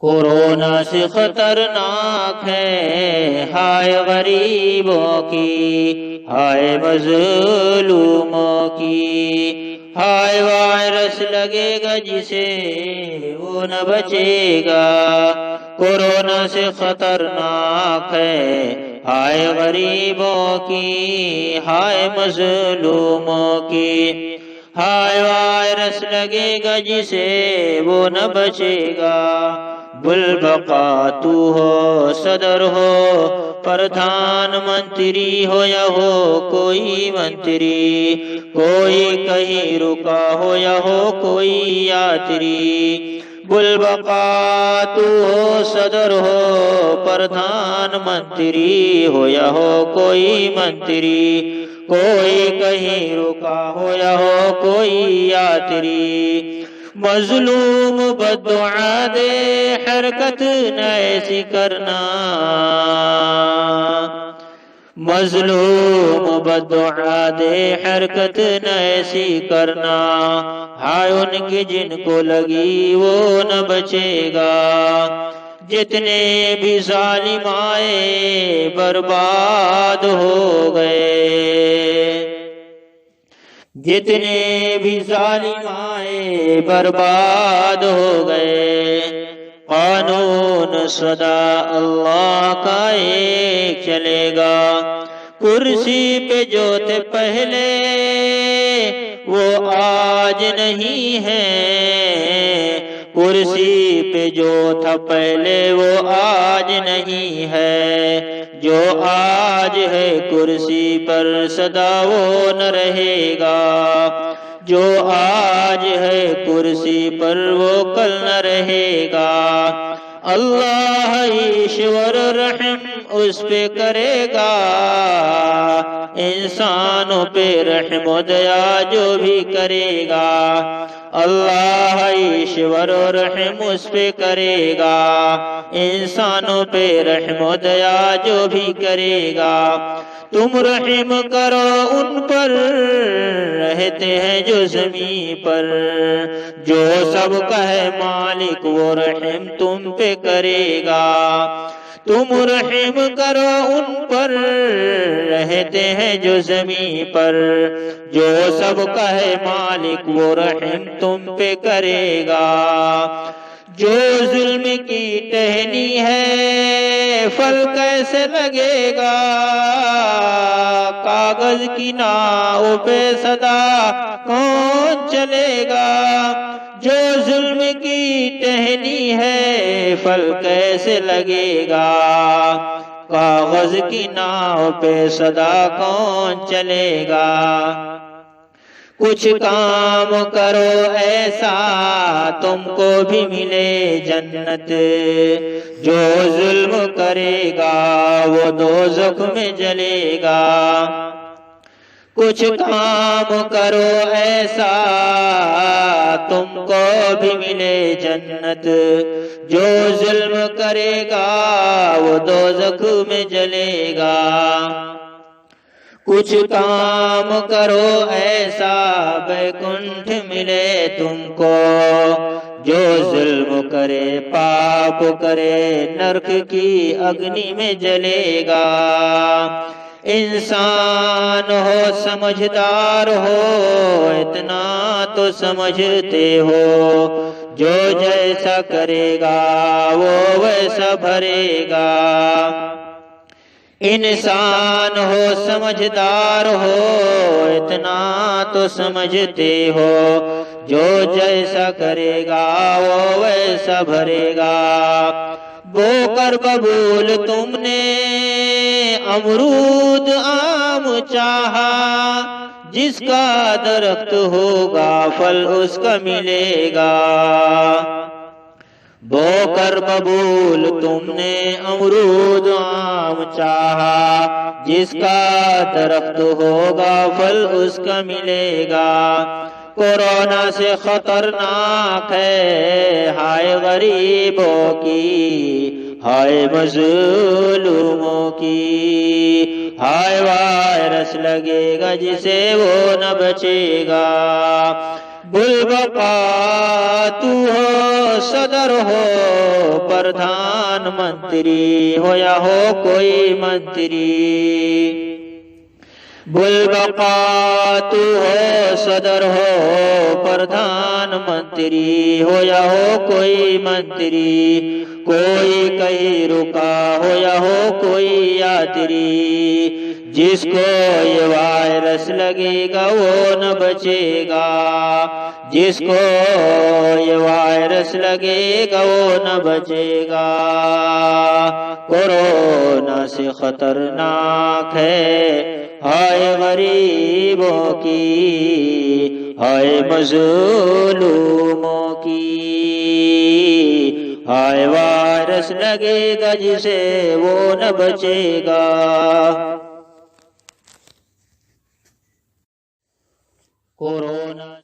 Corona سے خطرناک ہے ہائے غریبوں کی، ہائے مظلوموں کی، ہائے وائرس لگے گا جسے وہ نہ بچے گا۔ کورونا سے خطرناک ہے ہائے غریبوں کی، ہائے مظلوموں کی، ہائے وائرس لگے گا جسے وہ نہ بچے گا۔ بلبقا تو ہو صدر ہو، پردھان منتری ہو یا ہو کوئی منتری، کوئی کہیں رکا ہو یا ہو کوئی یاتری، بلبقا تو ہو صدر ہو، پردھان منتری ہو یا ہو کوئی منتری، کوئی کہیں رکا ہو یا ہو کوئی یاتری، مظلوم بددعا دے حرکت نہ ایسی کرنا، مظلوم بددعا دے حرکت نہ ایسی کرنا، ہائے ان کی جن کو لگی وہ نہ بچے گا۔ جتنے بھی ظالم آئے برباد ہو گئے، جتنے بھی ظالم آئے برباد ہو گئے، قانون سدا اللہ کا ایک چلے گا، کرسی پہ جو تھے پہلے وہ آج نہیں ہے، کرسی پہ جو تھا پہلے وہ آج نہیں ہے، جو آج ہے کرسی پر سدا وہ نہ رہے گا، جو آج ہے کرسی پر وہ کل نہ رہے گا۔ اللہ ایشور رحم اس پہ کرے گا، انسانوں پہ رحم و دیا جو بھی کرے گا، اللہ ایشور رحم اس پہ کرے گا، انسانوں پہ رحم و دیا جو بھی کرے گا۔ تم رحم کرو ان پر رہتے ہیں جو زمین پر، جو سب کا ہے مالک وہ رحم تم پہ کرے گا، تم رحم کرو ان پر رہتے ہیں جو زمین پر، جو سب کا ہے مالک وہ رحم تم پہ کرے گا۔ جو ظلم کی ٹہنی ہے پھل کیسے لگے گا، کاغذ کی ناؤ پہ صدا کون چلے گا، جو ظلم کی ٹہنی ہے پھل کیسے لگے گا، کاغذ کی ناؤ پہ صدا کون چلے گا۔ کچھ کام کرو ایسا تم کو بھی ملے جنت، جو ظلم کرے گا وہ دوزخ میں جلے گا۔ کچھ کام کرو ایسا تم کو بھی ملے جنت، جو ظلم کرے گا وہ دوزخ میں جلے گا۔ کچھ کام کرو ایسا بیکنٹھ ملے تم کو، جو ظلم کرے پاپ کرے نرک کی اگنی میں جلے گا۔ انسان ہو سمجھدار ہو اتنا تو سمجھتے ہو، جو جیسا کرے گا وہ ویسا بھرے گا۔ انسان ہو سمجھدار ہو اتنا تو سمجھتے ہو، جو جیسا کرے گا وہ ویسا بھرے گا۔ بو کر ببول تم نے امرود آم چاہا، جس کا درخت ہوگا پھل اس کا ملے گا۔ بو کر ببول تم نے امرود آم چاہا، جس کا درخت ہوگا پھل اس کا ملے گا۔ کورونا سے خطرناک ہے ہائے غریبوں کی، ہائے مظلوموں کی، ہائے وائرس لگے گا جسے وہ نہ بچے گا۔ بلبقا تو ہو صدر ہو پردھان منتری ہو یا ہو کوئی منتری بلبقا تو ہو صدر ہو پردھان منتری ہو یا ہو کوئی منتری کوئی کہیں رکا ہو یا ہو کوئی یاتری جس کو یہ وائرس لگے گا وہ نہ بچے گا جس کو یہ وائرس لگے گا وہ نہ بچے گا کورونا سے خطرناک ہے ہائے غریبوں کی ہائے مظلوموں کی ہائے وائرس لگے گا جسے وہ نہ بچے گا کورونا